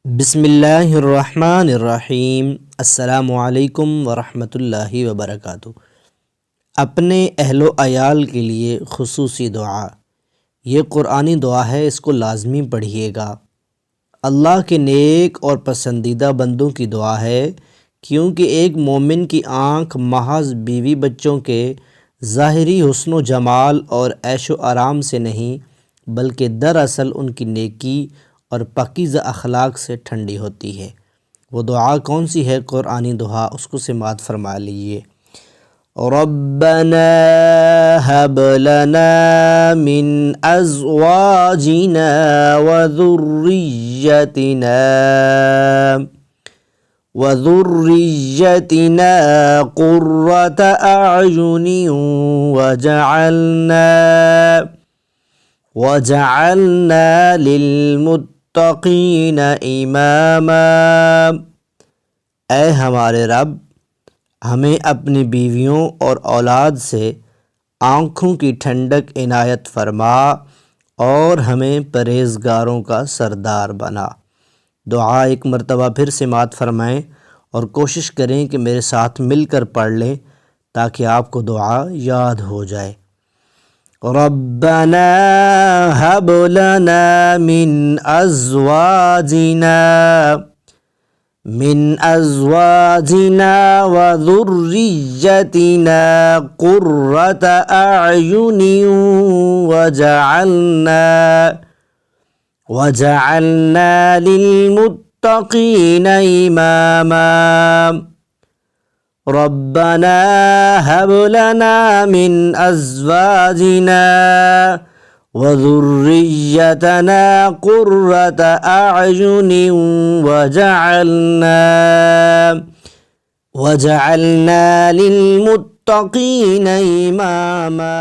बिस्मिल्लाहिर्रहमानिर्रहीम। अस्सलामुअलैकुम वरहमतुल्लाहि वबरकातुहू। अपने अहलो अयाल के लिए खुसूसी दुआ। ये क़ुरानी दुआ है, इसको लाज़मी पढ़िएगा। अल्लाह के नेक और पसंदीदा बंदों की दुआ है, क्योंकि एक मोमिन की आँख महज बीवी बच्चों के ज़ाहिरी हुस्न व जमाल और ऐशो आराम से नहीं, बल्कि दरअसल उनकी नेकी और पाकीज़ा अखलाक से ठंडी होती है। वो दुआ कौन सी है क़ुरानी दुआ, उसको समाअत फरमा लीजिए। रब्बना हब लना मिन अज़वाजिना व ज़ुर्रिय्यतिना क़ुर्रत अअयुनिन वजअलना लिल्मुत्तक़ीन इमामा। ऐ हमारे रब, हमें अपनी बीवियों और औलाद से आँखों की ठंडक इनायत फरमा और हमें परहेज़गारों का सरदार बना। दुआ एक मरतबा फिर समाअत फरमाएँ और कोशिश करें कि मेरे साथ मिलकर पढ़ लें, ताकि आपको दुआ याद हो जाए। रब्बना हब लना मिन अज़वाजिना व ज़ुर्रिय्यतिना क़ुर्रत अअयुनिन वजअलना लिल्मुत्तक़ीन इमामा। रब्बना हब लना मिन अज़वाजिना व ज़ुर्रिय्यतिना क़ुर्रत अअयुनिन वजअलना लिल्मुत्तक़ीन इमामा।